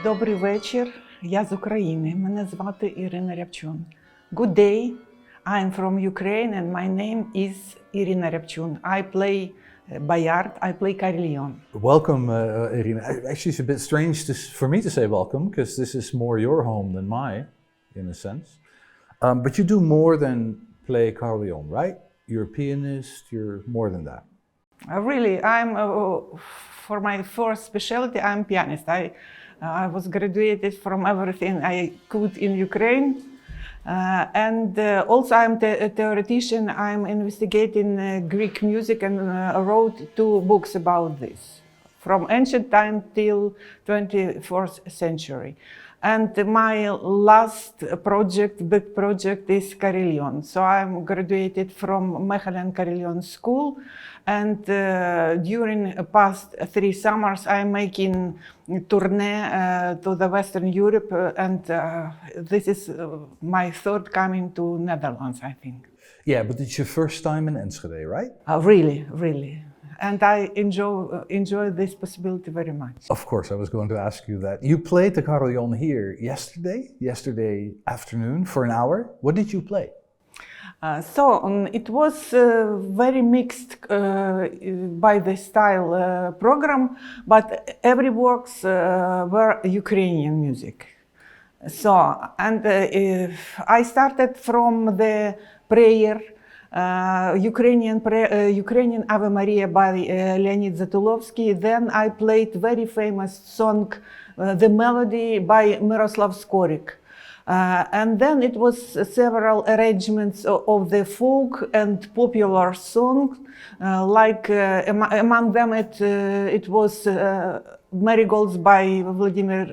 Добрий вечір. Я з України. Мене звати Iryna Riabchun. Good day. I'm from Ukraine and my name is Iryna Riabchun. I play beiaardier. I play carillon. Welcome, Iryna. Actually, it's a bit strange for me to say welcome because this is more your home than mine, in a sense. But you do more than play carillon, right? You're a pianist. You're more than that. Really, I'm for my first specialty. I'm pianist. I was graduated from everything I could in Ukraine, and also I'm a theoretician. I'm investigating Greek music and wrote 2 books about this, from ancient time till 21st century. And my last project, big project, is carillon. So I'm graduated from Mechelen Carillon School, and during past 3 summers I'm making tournée to the Western Europe, and this is my 3rd coming to Netherlands, I think. Yeah, but it's your first time in Enschede, right? Really. And I enjoy this possibility very much. Of course, I was going to ask you that. You played the carillon here yesterday afternoon for an hour. What did you play? It was very mixed by the style program, but every works were Ukrainian music. I started from the prayer, Ukrainian Ave Maria by Leonid Zatulovsky. Then I played very famous song, The Melody by Miroslav Skorik. And then it was several arrangements of the folk and popular songs, among them it was Marigolds by Vladimir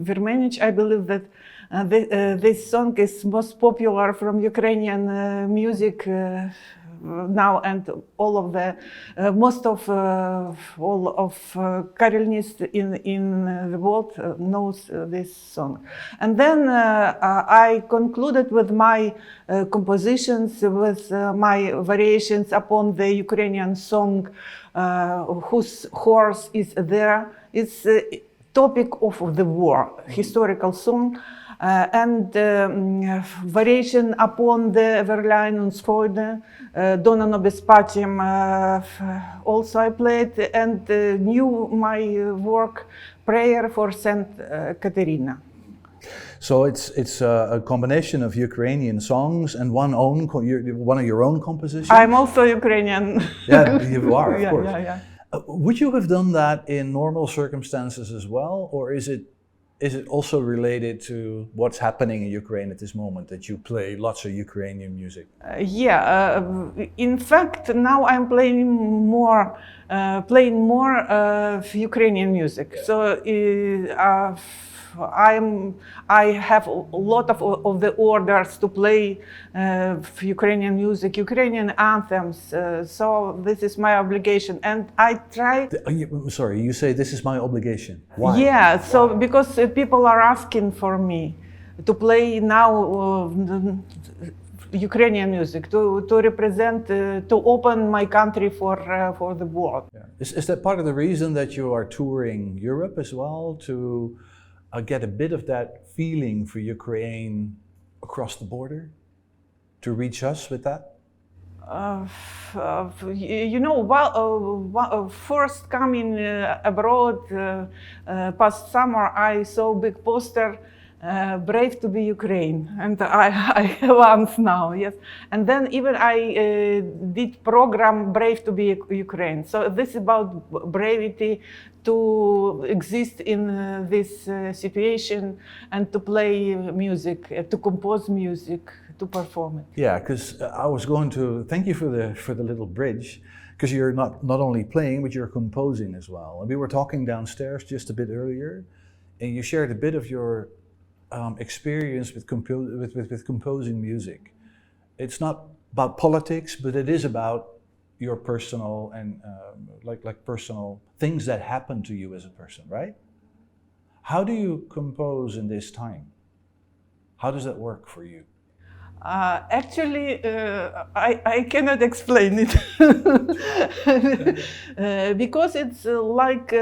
Vermenich. I believe that this song is most popular from Ukrainian music now, and all of carillonists in the world knows this song. And then I concluded with my compositions, with my variations upon the Ukrainian song, whose horse is there. It's a topic of the war, historical song. And variation upon the Verleinungsfreude, Donna Nobespacem, also I played, and new my work, Prayer for Saint Katerina. So it's a combination of Ukrainian songs and one of your own compositions? I'm also Ukrainian. Yeah, you are, of course. Yeah. Would you have done that in normal circumstances as well, or is it also related to what's happening in Ukraine at this moment, that you play lots of Ukrainian music? In fact, now I'm playing more Ukrainian music. Yeah. So I have a lot of the orders to play Ukrainian music, Ukrainian anthems. So this is my obligation, and I try. Sorry, you say this is my obligation. Why? Yeah, so because people are asking for me to play now Ukrainian music, to represent, to open my country for the world. Yeah. Is that part of the reason that you are touring Europe as well, to get a bit of that feeling for Ukraine across the border, to reach us with that? First coming abroad past summer, I saw big poster, Brave to be Ukraine, and I have once now, yes. And then even I did program Brave to be Ukraine. So this is about bravery to exist in this situation and to play music, to compose music, to perform it. Yeah, because I was going to thank you for the little bridge, because you're not only playing, but you're composing as well. And we were talking downstairs just a bit earlier, and you shared a bit of your experience with composing music. It's not about politics, but it is about your personal and like personal things that happen to you as a person, right? How do you compose in this time? How does that work for you? Actually, I cannot explain it because it's like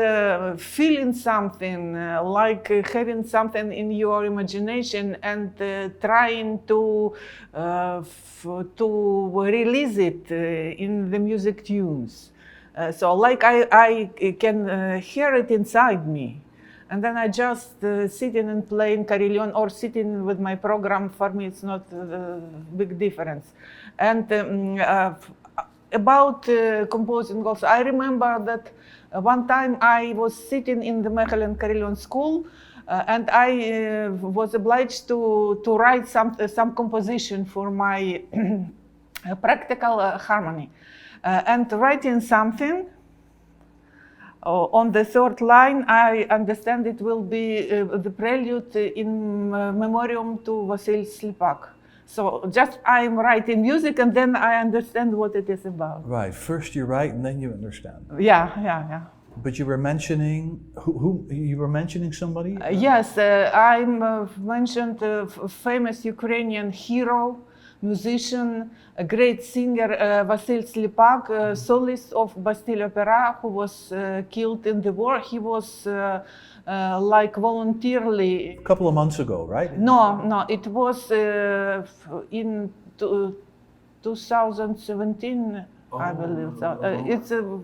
feeling something, like having something in your imagination and trying to release it in the music tunes. So like I can hear it inside me. And then I just sitting and playing carillon or sitting with my program. For me, it's not a big difference. And about composing also, I remember that one time I was sitting in the Mechelen Carillon school and I was obliged to write some composition for my practical harmony. And writing something, on the third line, I understand it will be the prelude in memoriam to Vasil Slipak. So just I'm writing music and then I understand what it is about. Right, first you write and then you understand. Yeah. But you were mentioning, who you were mentioning somebody? Yes, I mentioned a famous Ukrainian hero, musician, a great singer, Vasil Slipak, soloist of Bastille Opera, who was killed in the war. He was like voluntarily. A couple of months ago, right? No, it was in 2017, I believe. So. It's a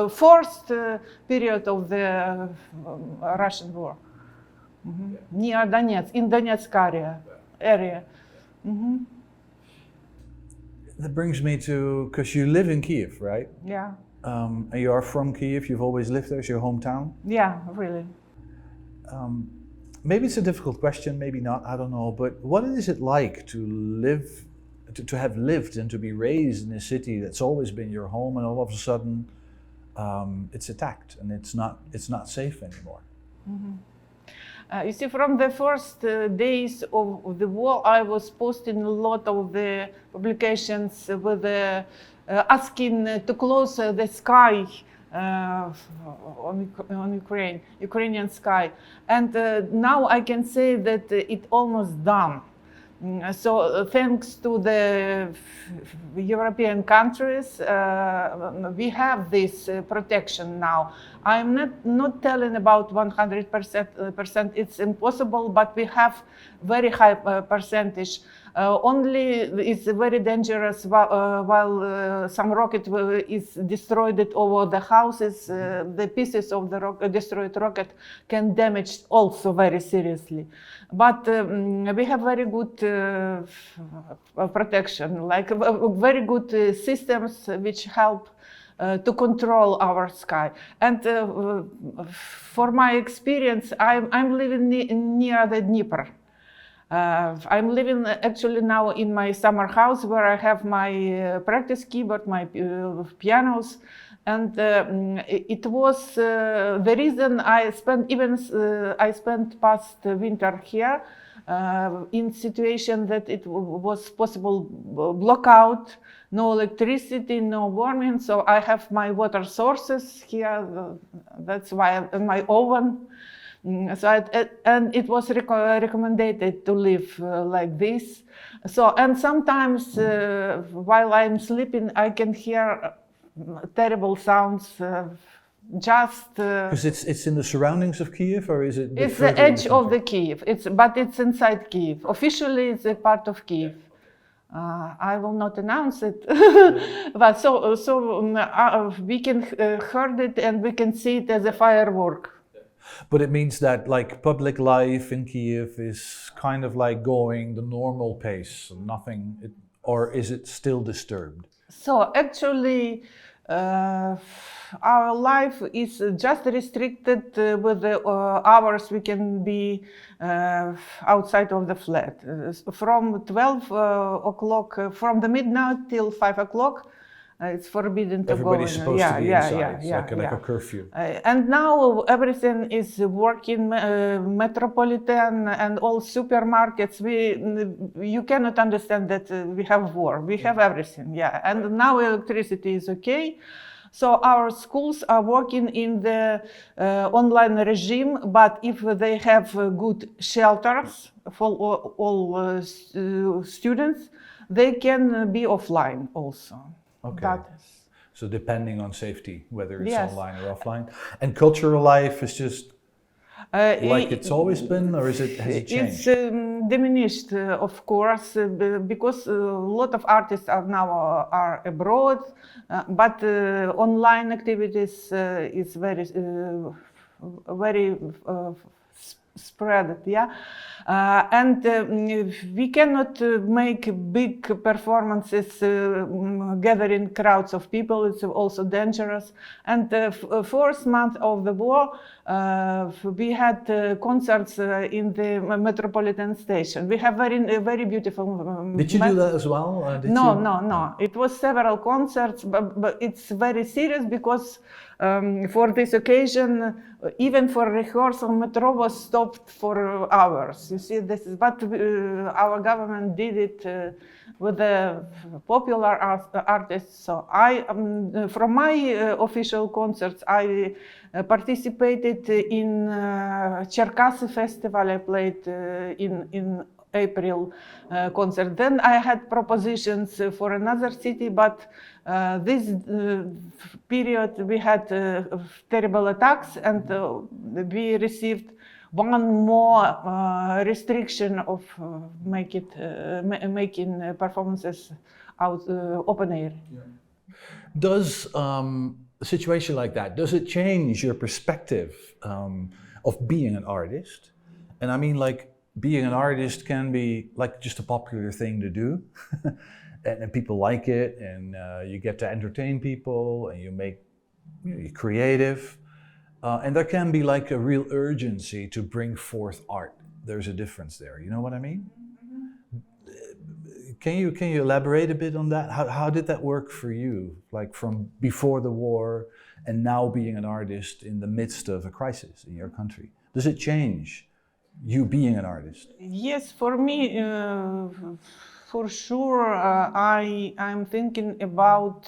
first period of the Russian war. Near Donetsk, in Donetsk area. That brings me to, because you live in Kyiv, right? Yeah. And you are from Kyiv, you've always lived there, it's your hometown? Yeah, really. Maybe it's a difficult question, maybe not, I don't know, but what is it like to live, to have lived and to be raised in a city that's always been your home and all of a sudden it's attacked and it's not safe anymore? You see, from the first days of the war, I was posting a lot of the publications with asking to close the sky on Ukrainian sky. And now I can say that it's almost done. So thanks to the European countries, we have this protection now. I'm not telling about 100%, it's impossible, but we have very high percentage. Only it's very dangerous while some rocket is destroyed over the houses. The pieces of the destroyed rocket can damage also very seriously. But we have very good protection, like very good systems which help to control our sky. And for my experience, I'm living near the Dnieper. I'm living actually now in my summer house where I have my practice keyboard, my pianos, and it was the reason I spent past winter here in situation that it was possible blackout, no electricity, no warming. So I have my water sources here. That's why my oven. So and it was recommended to live like this. So and sometimes while I'm sleeping, I can hear terrible sounds. Because it's in the surroundings of Kyiv, or is it? It's the edge of the Kyiv. But it's inside Kyiv. Officially, it's a part of Kyiv. I will not announce it, but so we can heard it and we can see it as a firework. But it means that like public life in Kyiv is kind of like going the normal pace, nothing, or is it still disturbed? So actually, our life is just restricted with the hours we can be outside of the flat. From 12 o'clock, from the midnight till 5 o'clock, it's forbidden to Everybody's go. Supposed to be inside. It's like a curfew. And now everything is working, metropolitan and all supermarkets. You cannot understand that we have war. We have everything, and now electricity is okay. So our schools are working in the online regime, but if they have good shelters for all students, they can be offline also. Okay. So depending on safety, whether it's Yes. online or offline. And cultural life is just like it's always been, or has it changed? It's diminished, of course, because a lot of artists are now are abroad, but online activities is very spread, yeah. And we cannot make big performances gathering crowds of people. It's also dangerous. And the first month of the war, we had concerts in the Metropolitan Station. We have very beautiful. Did you do that as well? No. It was several concerts, but it's very serious because for this occasion, even for rehearsal, metro was stopped for hours. You see, this is, but our government did it with the popular artists. So I, from my official concerts, I participated in Cherkasy festival. I played in April concert. Then I had propositions for another city, but this period we had terrible attacks, and we received one more restriction of making performances out open air. Yeah. Does a situation like that, does it change your perspective of being an artist? And I mean, like, being an artist can be like just a popular thing to do and people like it, and you get to entertain people, and you're creative, and there can be like a real urgency to bring forth art. There's a difference there, you know what I mean? Can you elaborate a bit on that? How did that work for you, like from before the war and now being an artist in the midst of a crisis in your country? Does it change you being an artist? Yes, for me, for sure, I'm thinking about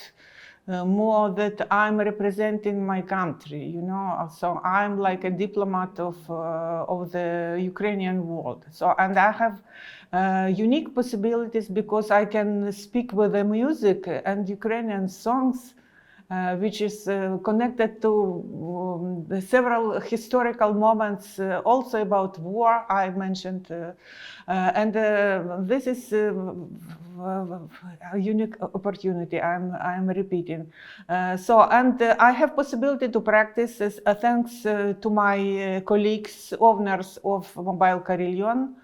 more that I'm representing my country, you know. So I'm like a diplomat of the Ukrainian world. So, and I have unique possibilities because I can speak with the music and Ukrainian songs, which is connected to several historical moments, also about war I mentioned, and this is a unique opportunity. I'm repeating. So, and I have possibility to practice thanks to my colleagues, owners of mobile carillon.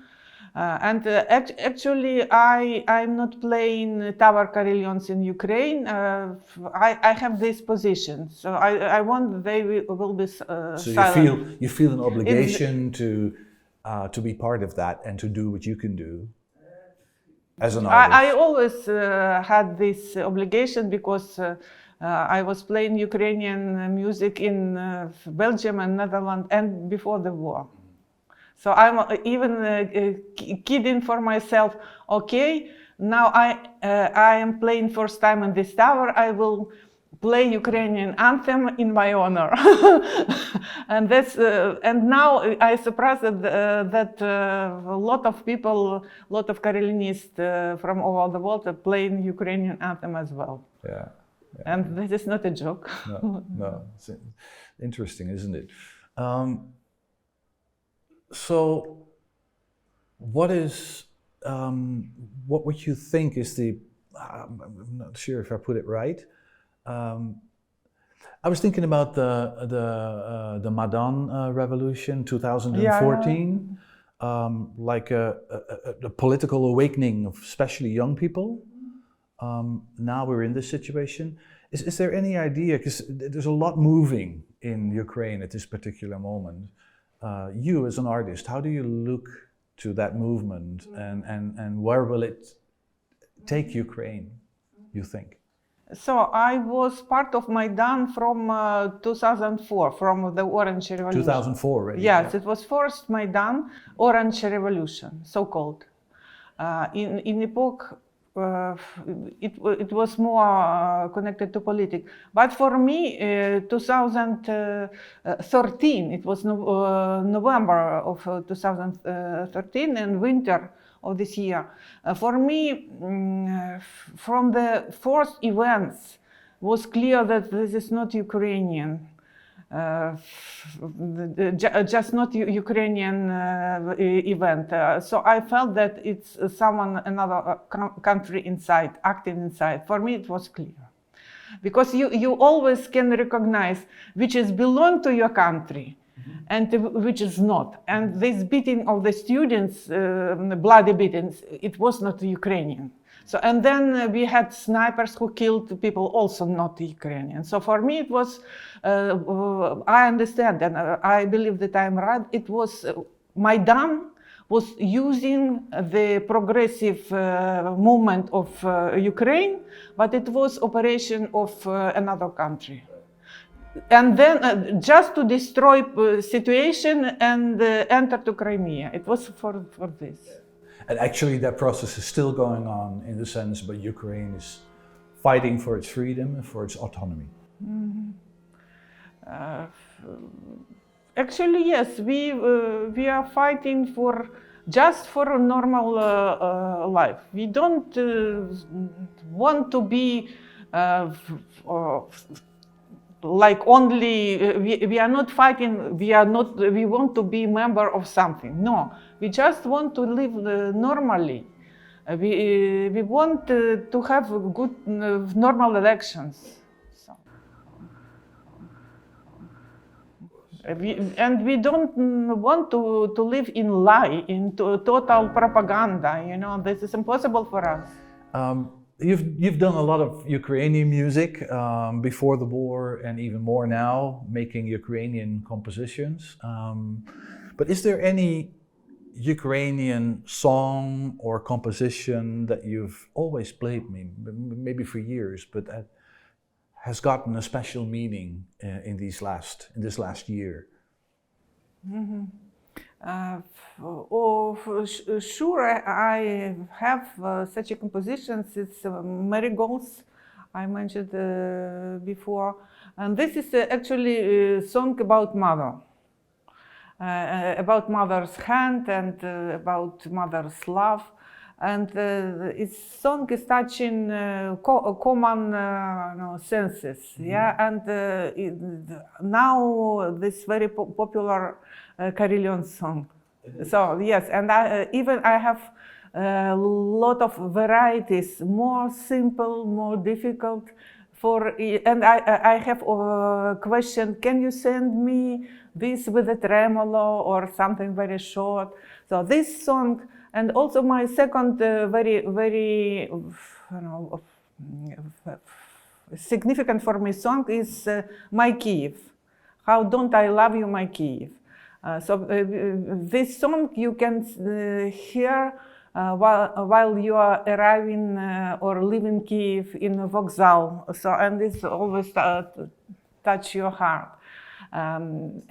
And actually, I'm not playing tower carillons in Ukraine. I have this position, so I want they will be so silent. you feel an obligation to be part of that and to do what you can do as an artist. I always had this obligation because I was playing Ukrainian music in Belgium and Netherlands and before the war. So I'm even kidding for myself. Okay, now I am playing first time in this tower. I will play Ukrainian anthem in my honor, and that's and now I surprised that a lot of people, a lot of carillonists from all over the world are playing Ukrainian anthem as well. Yeah. And this is not a joke. No, it's interesting, isn't it? So, what would you think is the? I'm not sure if I put it right. I was thinking about the Maidan revolution, 2014, like a political awakening of especially young people. Now we're in this situation. Is there any idea? Because there's a lot moving in Ukraine at this particular moment. You as an artist, how do you look to that movement, and where will it take Ukraine, you think? So I was part of Maidan from 2004, from the Orange Revolution. 2004, right? Yes, yeah. It was first Maidan, Orange Revolution, so-called. In epoch it was more connected to politics. But for me, 2013, it was November of 2013 and winter of this year. For me, from the first events, was clear that this is not Ukrainian. Just not Ukrainian event. So I felt that it's another country inside, active inside. For me, it was clear. Because you always can recognize which is belong to your country and which is not. And this beating of the students, bloody beatings, it was not Ukrainian. So, and then we had snipers who killed people also not Ukrainian. So for me it was, I understand and I believe that I'm right, it was Maidan was using the progressive movement of Ukraine, but it was operation of another country. And then just to destroy situation and enter to Crimea. It was for this. And actually that process is still going on in the sense, but Ukraine is fighting for its freedom and for its autonomy. Mm-hmm. Actually, yes, we are fighting for just for a normal life. We don't want to be like only we are not fighting. We want to be member of something. No, we just want to live normally. We want to have good normal elections. We don't want to live in lie, in total propaganda. You know, this is impossible for us. You've done a lot of Ukrainian music before the war, and even more now, making Ukrainian compositions. But is there any Ukrainian song or composition that you've always played, maybe for years, but that has gotten a special meaning in this last year? Mm-hmm. Sure, I have such a compositions. It's Marigolds, I mentioned before, and this is actually a song about mother, about mother's hand and about mother's love. And its song is touching common senses, yeah. And now this very popular carillon song. So yes, and I have a lot of varieties, more simple, more difficult. And I have a question: can you send me this with a tremolo or something very short? So this song. And also my second very significant for me song is My Kyiv. How don't I love you, my Kyiv? So this song you can hear while you are arriving or leaving Kyiv in a vokzal. So, and this always touch your heart. And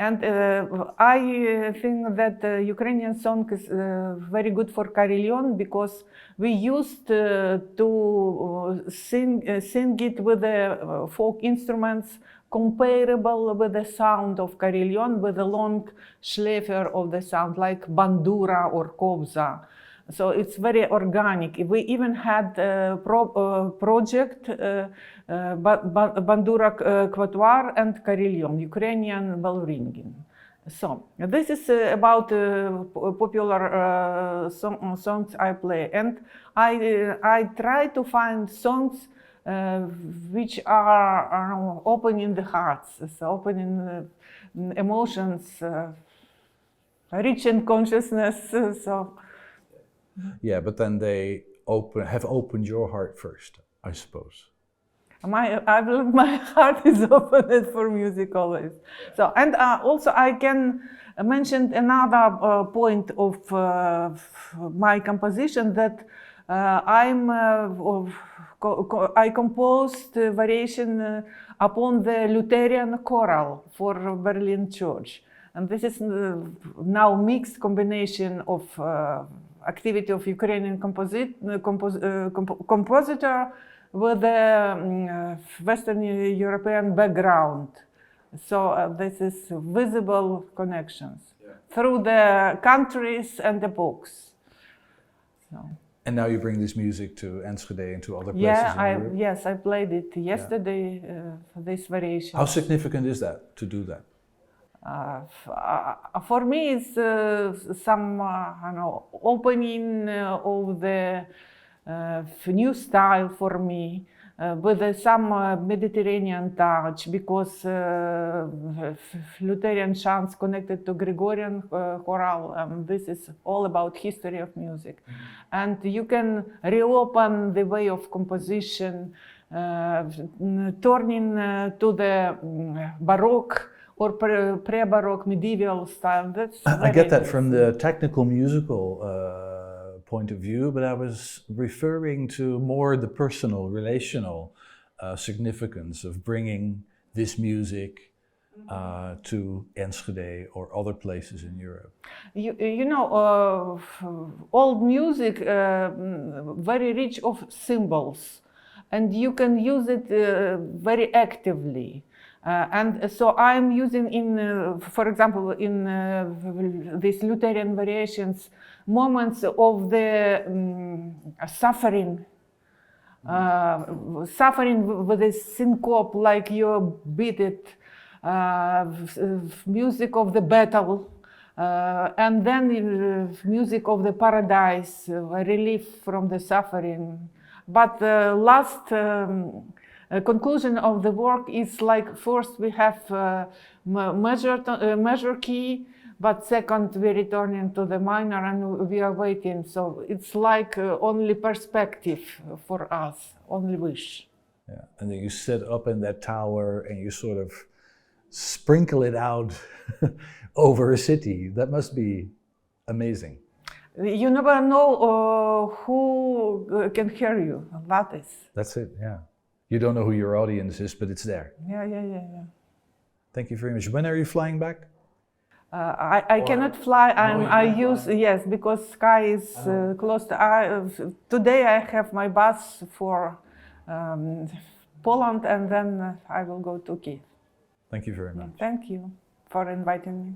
I think that Ukrainian song is very good for carillon because we used to sing it with the folk instruments comparable with the sound of carillon, with the long schläfer of the sound like bandura or kobza. So it's very organic. We even had a project, bandura quatuor and carillon, Ukrainian bell ringing. So this is about popular songs I play, and I try to find songs which are opening the hearts, so opening emotions, rich in consciousness. So. Yeah, but then they have opened your heart first, I suppose. I believe my heart is open for music always. So, and also I can mention another point of my composition, that I composed a variation upon the Lutheran choral for Berlin Church, and this is now mixed combination of activity of Ukrainian compositor with a Western European background. So this is visible connections through the countries and the books. So. And now you bring this music to Enschede and to other places in Europe? Yes, I played it yesterday, this variation. How significant is that, to do that? For me, it's some opening of the new style for me, with some Mediterranean touch, because Lutheran chants connected to Gregorian choral. This is all about history of music. And you can reopen the way of composition, turning to the Baroque or pre-Baroque medieval style. That's I get that from the technical musical point of view, but I was referring to more the personal, relational significance of bringing this music to Enschede or other places in Europe. You know, old music very rich of symbols, and you can use it very actively. And so I'm using for example, in these Lutheran variations, moments of the suffering, suffering with a syncope, like you beat it, music of the battle, and then music of the paradise, relief from the suffering. But the last conclusion of the work is like, first we have major key, but second we return to the minor and we are waiting. So it's like only perspective for us, only wish. Yeah, and then you sit up in that tower and you sort of sprinkle it out over a city. That must be amazing. You never know who can hear you. That's it, yeah. You don't know who your audience is, but it's there. Yeah. Thank you very much. When are you flying back? I cannot fly. Yes, because sky is close to. Today I have my bus for Poland, and then I will go to Kyiv. Thank you very much. Thank you for inviting me.